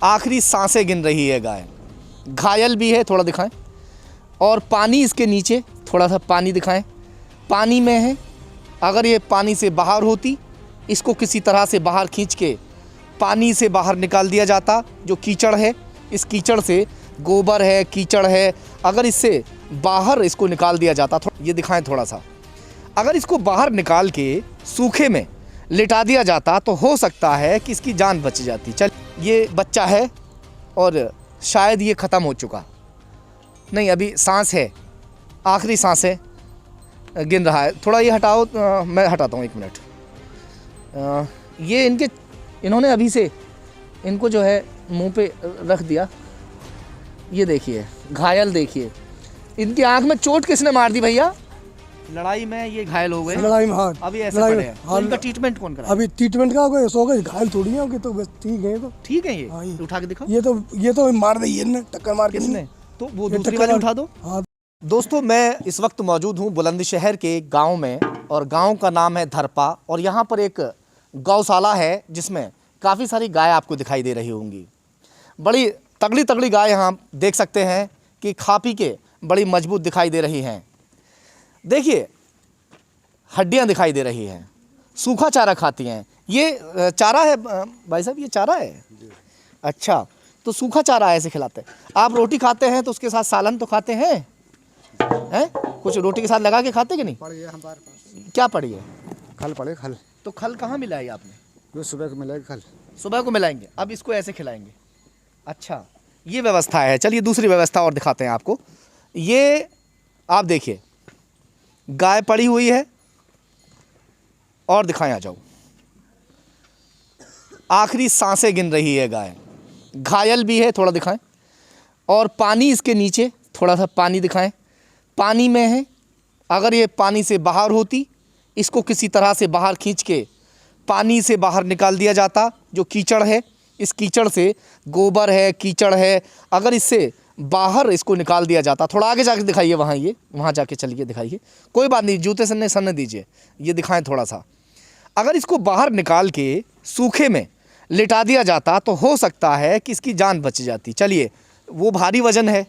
आखिरी सांसें गिन रही है गाय। घायल भी है, थोड़ा दिखाएं। और पानी इसके नीचे, थोड़ा सा पानी दिखाएं। पानी में है। अगर ये पानी से बाहर होती, इसको किसी तरह से बाहर खींच के पानी से बाहर निकाल दिया जाता। जो कीचड़ है, इस कीचड़ से, गोबर है, कीचड़ है, अगर इससे बाहर इसको निकाल दिया जाता, ये दिखाएं थोड़ा सा, अगर इसको बाहर निकाल के सूखे में लिटा दिया जाता तो हो सकता है कि इसकी जान बच जाती। चल, ये बच्चा है और शायद ये ख़त्म हो चुका, नहीं अभी सांस है, आखिरी सांसें गिन रहा है। थोड़ा ये हटाओ, मैं हटाता हूँ, 1 मिनट। ये इन्होंने अभी से इनको जो है मुंह पे रख दिया। ये देखिए, घायल देखिए, इनकी आंख में चोट किसने मार दी भैया? लड़ाई में ये घायल हो गए। लड़ाई में, हाँ, अभी ऐसे पड़े हैं। तो इनका ट्रीटमेंट कौन करा? अभी ट्रीटमेंट का कोई सो गए, घायल थोड़ी है, तो बस ठीक है। तो ठीक है, ये हाँ, उठा के दिखाओ। ये तो मार दी है, टक्कर मार के। किसने? तो वो दूसरी वाली उठा दो। हाँ। दोस्तों, मैं इस वक्त मौजूद हूँ बुलंदशहर के एक गाँव में, और गाँव का नाम है धरपा, और यहाँ पर एक गौशाला है जिसमें काफ़ी सारी गाय आपको दिखाई दे रही होंगी। बड़ी तगड़ी तगड़ी गाय यहाँ देख सकते हैं कि खा पी के बड़ी मजबूत दिखाई दे रही हैं। देखिए, हड्डियाँ दिखाई दे रही हैं, सूखा चारा खाती हैं। ये चारा है भाई साहब, ये चारा है? अच्छा, तो सूखा चारा ऐसे खिलाते हैं। आप रोटी खाते हैं तो उसके साथ सालन तो खाते हैं, हैं? कुछ रोटी के साथ लगा के खाते कि नहीं? पड़ी है हमारे पास। क्या पड़ी है? खल पड़े, खल। तो खल कहाँ मिलाई आपने? ये सुबह को मिलेगा खल। सुबह को मिलाएंगे। अब इसको ऐसे खिलाएंगे। अच्छा, ये व्यवस्था है। चलिए दूसरी व्यवस्था और दिखाते हैं आपको। ये आप देखिए, गाय पड़ी हुई है, और दिखाएं, आ जाओ। आखिरी सांसें गिन रही है गाय। घायल भी है, थोड़ा दिखाएं। और पानी इसके नीचे, थोड़ा सा पानी दिखाएं। पानी में है। अगर ये पानी से बाहर होती, इसको किसी तरह से बाहर खींच के पानी से बाहर निकाल दिया जाता। जो कीचड़ है, इस कीचड़ से, गोबर है, कीचड़ है, अगर इससे बाहर इसको निकाल दिया जाता। थोड़ा आगे जाके दिखाइए, वहाँ जाके चलिए दिखाइए। कोई बात नहीं, जूते सन्ने दीजिए, ये दिखाएं थोड़ा सा। अगर इसको बाहर निकाल के सूखे में लिटा दिया जाता तो हो सकता है कि इसकी जान बच जाती। चलिए, वो भारी वज़न है,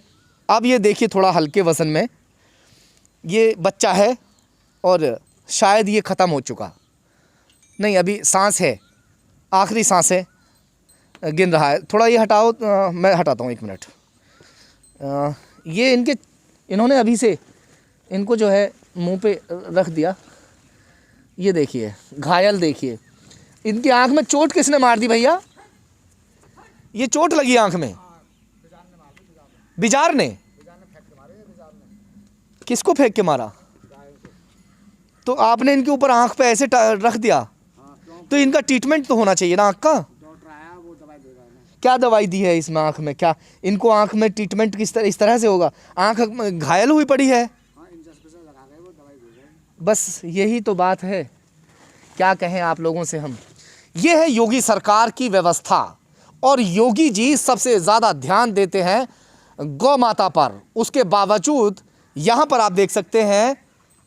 अब ये देखिए थोड़ा हल्के वज़न में। ये बच्चा है और शायद ये ख़त्म हो चुका, नहीं अभी सांस है, आखिरी सांसें गिन रहा है। थोड़ा ये हटाओ, मैं हटाता हूँ, 1 मिनट। ये इन्होंने अभी से इनको जो है मुंह पे रख दिया। ये देखिए, घायल देखिए, इनकी आंख में चोट किसने मार दी भैया? ये चोट लगी आंख में? बिजार ने? किसको फेंक के मारा? तो आपने इनके ऊपर आंख पे ऐसे रख दिया, तो इनका ट्रीटमेंट तो होना चाहिए ना आंख का। क्या दवाई दी है इसमें आंख में? क्या इनको आंख में ट्रीटमेंट इस तरह से होगा? आंख घायल हुई पड़ी है। बस यही तो बात है, क्या कहें आप लोगों से हम। ये है योगी सरकार की व्यवस्था, और योगी जी सबसे ज़्यादा ध्यान देते हैं गौ माता पर। उसके बावजूद यहाँ पर आप देख सकते हैं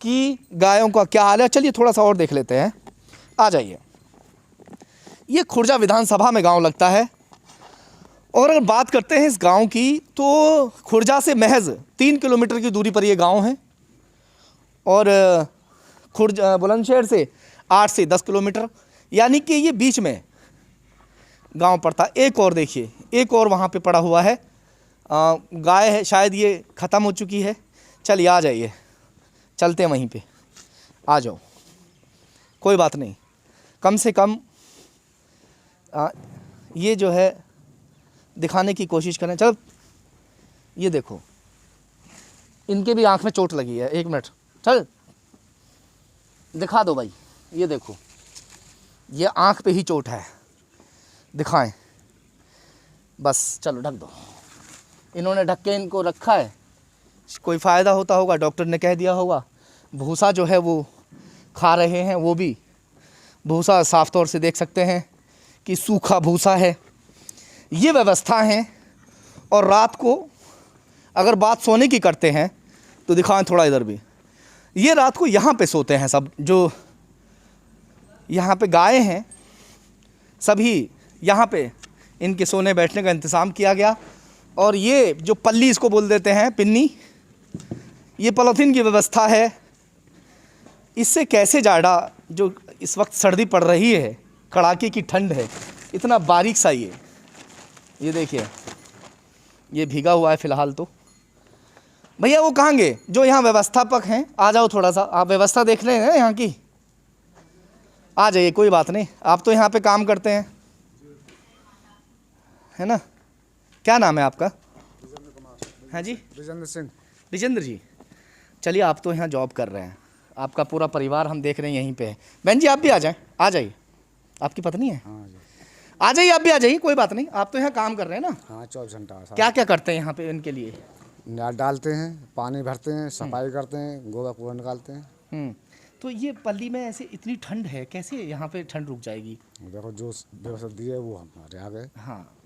कि गायों का क्या हाल है। चलिए थोड़ा सा और देख लेते हैं, आ जाइए। ये खुर्जा विधानसभा में गांव लगता है, और अगर बात करते हैं इस गांव की, तो खुर्जा से महज 3 किलोमीटर की दूरी पर ये गांव है, और खुर्जा बुलंदशहर से 8 से 10 किलोमीटर, यानी कि ये बीच में गांव पड़ता। एक और देखिए, एक और वहाँ पे पड़ा हुआ है, गाय है, शायद ये ख़त्म हो चुकी है। चलिए आ जाइए, चलते हैं वहीं पे, आ जाओ, कोई बात नहीं। कम से कम ये जो है दिखाने की कोशिश करें। चलो, ये देखो, इनके भी आंख में चोट लगी है। 1 मिनट, चल दिखा दो भाई। ये देखो, ये आंख पे ही चोट है, दिखाएं बस। चलो ढक दो। इन्होंने ढक के इनको रखा है, कोई फ़ायदा होता होगा, डॉक्टर ने कह दिया होगा। भूसा जो है वो खा रहे हैं, वो भी भूसा साफ तौर से देख सकते हैं कि सूखा भूसा है। ये व्यवस्था है। और रात को अगर बात सोने की करते हैं तो दिखाएं थोड़ा इधर भी। ये रात को यहाँ पे सोते हैं सब, जो यहाँ पे गाय हैं, सभी यहाँ पे इनके सोने बैठने का इंतज़ाम किया गया। और ये जो पल्ली इसको बोल देते हैं, पिन्नी, ये पॉलीथीन की व्यवस्था है। इससे कैसे जाड़ा, जो इस वक्त सर्दी पड़ रही है, कड़ाके की ठंड है, इतना बारीक सा ये देखिए, ये भीगा हुआ है फ़िलहाल। तो भैया वो कहाँ गए जो यहाँ व्यवस्थापक हैं? आ जाओ थोड़ा सा, आप व्यवस्था देख रहे हैं यहाँ की, आ जाइए, कोई बात नहीं, आप तो यहाँ पे काम करते हैं, है ना? क्या नाम है आपका? हाँ जी, विजेंद्र सिंह। विजेंद्र जी, चलिए आप तो यहाँ जॉब कर रहे हैं, आपका पूरा परिवार हम देख रहे हैं यहीं पे है। बहन जी आप भी आ जाएं, आ जाइए, आपकी पत्नी है? हाँ जी। आ जाइए, आप भी आ जाइए, कोई बात नहीं, आप तो यहाँ काम कर रहे हैं ना? हाँ 24 घंटा। क्या क्या करते हैं यहाँ पे इनके लिए? नाद डालते हैं, पानी भरते हैं, सफाई करते हैं, गोबर कूड़ा निकालते हैं। तो ये पल्ली में ऐसे इतनी ठंड है, कैसे यहाँ पे ठंड रुक जाएगी? देखो जो व्यवस्था दी है वो हमारे आ गए। हाँ,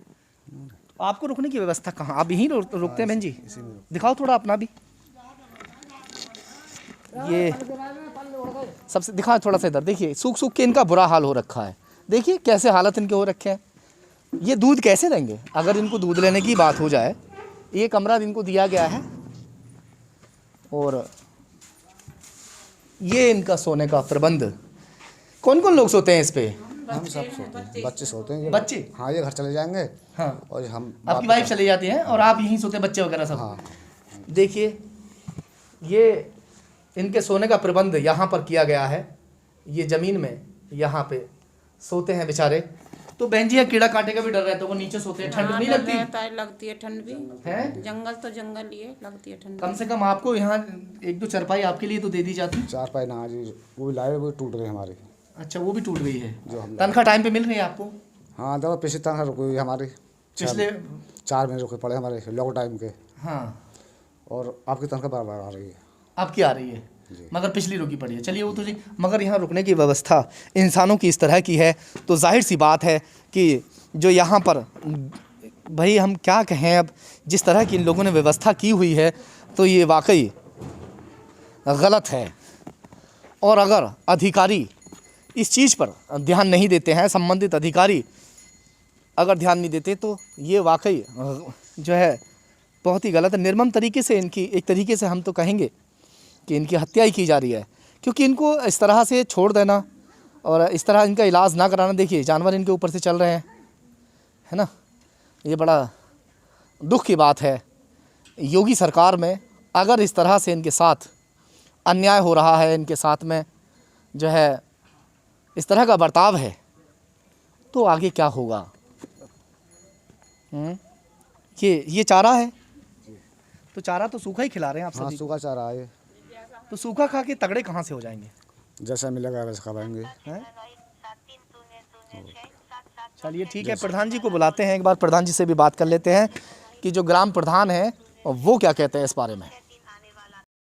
आपको रुकने की व्यवस्था कहाँ? आप यहीं रुकते हैं बहन जी? दिखाओ थोड़ा अपना भी, ये सबसे दिखाओ थोड़ा सा इधर, देखिए सूख सूख के इनका बुरा हाल हो रखा है, देखिए कैसे हालत इनके हो रखे हैं। ये दूध कैसे देंगे अगर इनको दूध लेने की बात हो जाए? ये कमरा इनको दिया गया है और ये इनका सोने का प्रबंध। कौन कौन लोग सोते हैं इस पे? हम सब सोते हैं, बच्चे सोते हैं। बच्चे? हाँ, ये घर चले जाएंगे। हाँ, और हम, आपकी वाइफ चली जाती हैं और आप यहीं सोते, बच्चे वगैरह सब? हाँ। देखिए ये इनके सोने का प्रबंध यहाँ पर किया गया है, ये ज़मीन में यहाँ पे सोते हैं बेचारे। तो बहन जी यहाँ कीड़ा कांटे का भी डर रहता है, वो नीचे सोते हैं, ठंड नहीं लगती? लगती है ठंड भी है, जंगल तो जंगल ही है, लगती है ठंड। कम से कम आपको यहाँ एक दो चरपाई आपके लिए तो दे दी जाती। 4 पाई ना जी, वो लाए वो टूट गए हमारे। अच्छा, वो भी टूट गई है। जो हम तनख्वाह टाइम पे मिल रही है आपको? हाँ, देखो पिछली तनख्वाह रुकी हुई हमारी, पिछले 4 महीने रुके पड़े हमारे लॉक टाइम के। हाँ, और आपकी तनख्वाह बराबर आ रही है। आपकी आ रही है मगर पिछली रुकी पड़ी है। चलिए वो तो जी, मगर यहाँ रुकने की व्यवस्था इंसानों की इस तरह की है तो जाहिर सी बात है कि जो यहाँ पर, भाई हम क्या कहें अब, जिस तरह की इन लोगों ने व्यवस्था की हुई है तो ये वाकई गलत है। और अगर अधिकारी इस चीज़ पर ध्यान नहीं देते हैं, संबंधित अधिकारी अगर ध्यान नहीं देते तो ये वाकई जो है बहुत ही गलत है। निर्मम तरीके से इनकी, एक तरीके से हम तो कहेंगे कि इनकी हत्या ही की जा रही है, क्योंकि इनको इस तरह से छोड़ देना और इस तरह इनका इलाज ना कराना, देखिए जानवर इनके ऊपर से चल रहे हैं, है ना? ये बड़ा दुख की बात है। योगी सरकार में अगर इस तरह से इनके साथ अन्याय हो रहा है, इनके साथ में जो है इस तरह का बर्ताव है, तो आगे क्या होगा? ये चारा है, तो चारा तो सूखा ही खिला रहे हैं आप हाँ, सभी। सूखा चारा है। तो सूखा खा के तगड़े कहाँ से हो जाएंगे? जैसा मिलेगा वैसा खवाएंगे। हैं? चलिए ठीक है, प्रधान जी को बुलाते हैं, एक बार प्रधान जी से भी बात कर लेते हैं कि जो ग्राम प्रधान है वो क्या कहते हैं इस बारे में।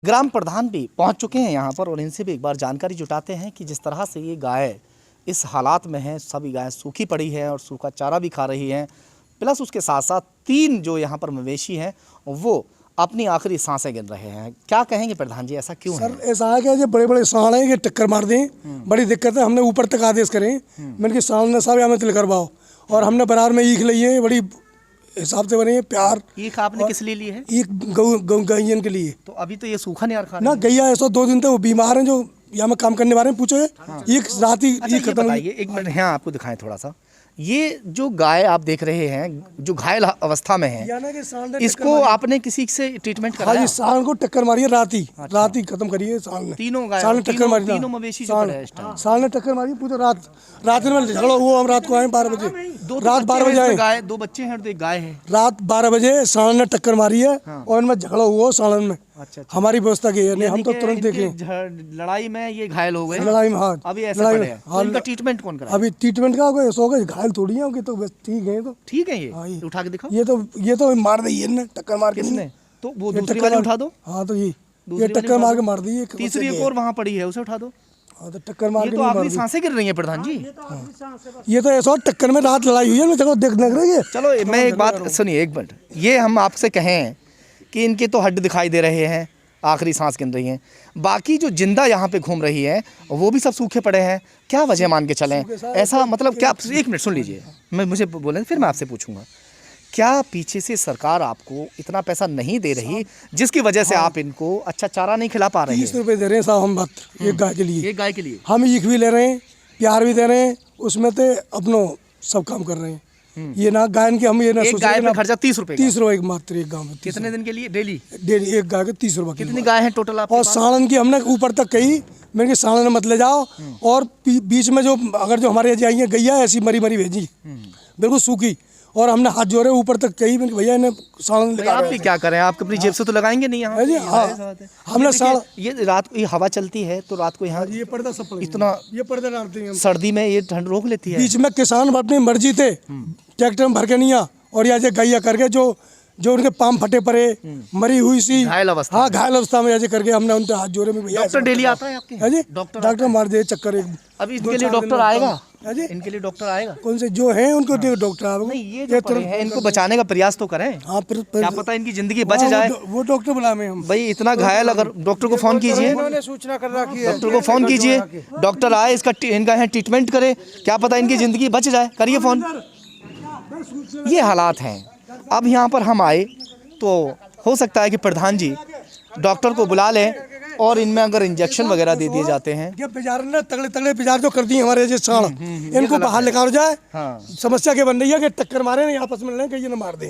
ग्राम प्रधान भी पहुंच चुके हैं यहाँ पर और इनसे भी एक बार जानकारी जुटाते हैं कि जिस तरह से ये गाय इस हालात में है, सभी गायें सूखी पड़ी है और सूखा चारा भी खा रही हैं, प्लस उसके साथ साथ 3 जो यहाँ पर मवेशी हैं वो अपनी आखिरी सांसें गिन रहे हैं। क्या कहेंगे प्रधान जी, ऐसा क्यों है? सर ऐसा है कि जो बड़े बड़े सांड हैं ये टक्कर मार दें, बड़ी दिक्कत है। हमने ऊपर तक आदेश करें, मैंने कि सांड ने साहब हमें तिल करवाओ, और हमने बराबर में ईख ली है, बड़ी हिसाब से बनी है। प्यार ईख आपने किस लिए ली है? ईख गैयन के लिए। तो अभी तो ये सूखा नहीं खा ना गैया ऐसा 2 दिन तक वो बीमार हैं, जो यहाँ में काम करने वाले हैं, पूछो ईख रात ही अच्छा, ईख ये खत्म हुई। बताइए एक मिनट, यहाँ आपको दिखाएं थोड़ा सा, ये जो गाय आप देख रहे हैं जो घायल अवस्था में है, यानी कि सांड ने इसको आपने किसी से ट्रीटमेंट हाँ कराया? जी, सांड को टक्कर मारी है रात ही खत्म करी है सांड ने। तीनों गाय, सांड ने टक्कर मारी, तीनों मवेशी जो पड़े हैं इस टाइम। सांड ने टक्कर मारी पूरी रात में झगड़ा हुआ। हम रात को आए 12 बजे, रात 12 बजे आए। गाय, 2 बच्चे हैं और 1 गाय है। रात 12 बजे सांड ने टक्कर मारी है और इनमें झगड़ा हुआ सालन में। अच्छा, हमारी व्यवस्था की है, नहीं हम तो तुरंत देखे। लड़ाई में ये घायल हो गए, लड़ाई में हाँ, अभी ऐसे पड़े हैं, तो इनका ट्रीटमेंट कौन कराएगा? अभी ट्रीटमेंट का कोई सो गए, घायल थोड़ी है कि, तो बस ठीक है। तो ठीक है, हाँ, ये उठा के दिखाओ। ये तो मार दी है, टक्कर मार के। किसने? तो वो दूसरी वाली उठा दो। हाँ, तो ये दूसरी टक्कर वाली मार उठा के मार दी है। तीसरी एक और वहाँ पड़ी है, उसे उठा दो। हाँ, तो टक्कर मार ये के तो नहीं आखिरी मार दी। सांसें गिर रही हैं प्रधान जी। ये तो ऐसा टक्कर में रात लड़ाई हुई है, देखो देख रही है। चलो मैं एक बात सुनिए, एक मिनट, ये हम आपसे कहें कि इनके तो हड्डी दिखाई दे रहे हैं आखिरी सांस गिन रही हैं। बाकी जो जिंदा यहाँ पे घूम रही है वो भी सब सूखे पड़े हैं। क्या वजह मान के चलें ऐसा, मतलब क्या, एक मिनट सुन लीजिए, मुझे बोलें फिर मैं आपसे पूछूंगा। क्या पीछे से सरकार आपको इतना पैसा नहीं दे रही जिसकी वजह से आप इनको अच्छा चारा नहीं खिला पा रहे 30 रुपए दे रहे हैं साहब हम मात्र एक गाय के लिए। एक गाय के लिए हम ईख भी ले रहे हैं, प्यार भी दे रहे हैं, उसमें तो अपनो सब काम कर रहे हैं। ये ना गाय के हम ये ना एक सोच गाय रहे पे ना खर्चा 30 रुपए 30 रुपए मात्र एक गाँव में। कितने दिन के लिए? डेली डेली एक गाय के 30 रुपए कितनी गाय है टोटल आपके और पास? सालन की हमने ऊपर तक कही, मैंने कहा सालन मत ले जाओ। और बीच में जो अगर जो हमारे यहाँ आई है गैया ऐसी मरी मरी भेजी बिल्कुल सूखी, और हमने हाथ जोड़े ऊपर तक कही, मैंने भैया इन्हें सालन भाई आप भी क्या करें, आप अपनी जेब से तो लगाएंगे नहीं यहाँ है जी, पे, हाँ। ये बात है। हमने ये रात को ये हवा चलती है तो रात को यहाँ ये पर्दा सब पड़ इतना ये पर्दा डालते हैं हम। सर्दी में ये ठंड रोक लेती है। बीच में किसान अपनी मर्जी थे ट्रैक्टर में भर के नहीं आ, और यहाँ से गैया करके जो उनके पाम फटे पड़े मरी हुई सी घायल अवस्था हाँ घायल अवस्था में ऐसे करके हमने उनके हाथ जोड़े में भैया डॉक्टर डेली आता है आपके? है जी, डॉक्टर डॉक्टर मार दे चक्कर एक। अभी इसके लिए डॉक्टर आएगा? है जी, इनके लिए डॉक्टर आएगा? कौन से जो हैं उनको डॉक्टर आएगा। नहीं, ये जो पड़े हैं इनको बचाने का प्रयास तो करें। हाँ क्या पता इनकी जिंदगी बच हाँ, जाए। वो डॉक्टर बुलावे हम। भाई इतना घायल, अगर डॉक्टर को फोन कीजिए, सूचना कर रखी है, डॉक्टर को फोन कीजिए, डॉक्टर आए इनका है ट्रीटमेंट करे, क्या पता इनकी जिंदगी बच जाए। करिए फोन। ये हालात हैं। अब यहाँ पर हम आए तो हो सकता है कि प्रधान जी डॉक्टर को बुला लें और इनमें अगर इंजेक्शन वगैरह दे दिए जाते हैं। ये पिजार ना तगड़े तगड़े पिजार जो कर दिए हमारे जैसे साण, इनको बाहर निकाल जाए। हाँ। समस्या क्या बन रही है कि टक्कर मारे नहीं आपस में, लड़े कहीं ना मार दें।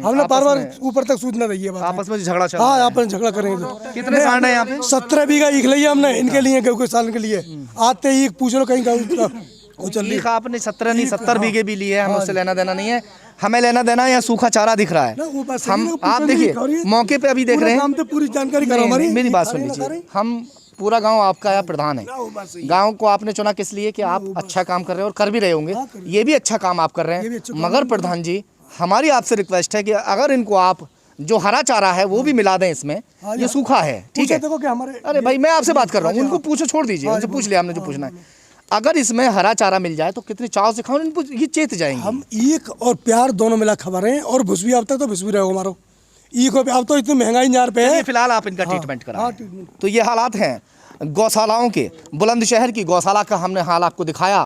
हमने बार बार ऊपर तक सूचना दी है, आपस में झगड़ा चल हाँ आपस में झगड़ा करेंगे तो। कितने सांड है यहाँ पे? 17 बीघा ईख लिया हमने इनके लिए, कोई साल के लिए आते ही पूछ लो कहीं का वो चल रही। ईख आपने 17 नहीं 70 बीघे भी लिए हैं, हमें उससे लेना देना नहीं है। हमें लेना देना है यहाँ सूखा चारा दिख रहा है। हम आप देखिए मौके पे अभी देख रहे हैं, पूरी जानकारी करो हमारी। मेरी बात सुन लीजिए, हम पूरा गांव आपका या प्रधान है। गांव को आपने चुना किस लिए? कि आप अच्छा काम कर रहे हैं और कर भी रहे होंगे, ये भी अच्छा काम आप कर रहे हैं। मगर प्रधान जी हमारी आपसे रिक्वेस्ट है कि अगर इनको आप जो हरा चारा है वो भी मिला दें इसमें, ये सूखा है ठीक है। अरे भाई मैं आपसे बात कर रहा हूँ, उनको पूछो, छोड़ दीजिए, उनसे पूछ लिया हमने जो पूछना है। अगर इसमें हरा चारा मिल जाए तो कितने चाव से खाओ, इनको ये चेत जाएंगे। हम ईख और प्यार दोनों मिला खबर रहे हैं, और भुस भी अब तक तो भुस भी रहे हो हमारो ईख और अब तो इतनी महंगाई जार पे है। फिलहाल आप इनका ट्रीटमेंट करा। तो ये हालात हैं गौशालाओं के। बुलंदशहर की गौशाला का हमने हाल आपको दिखाया।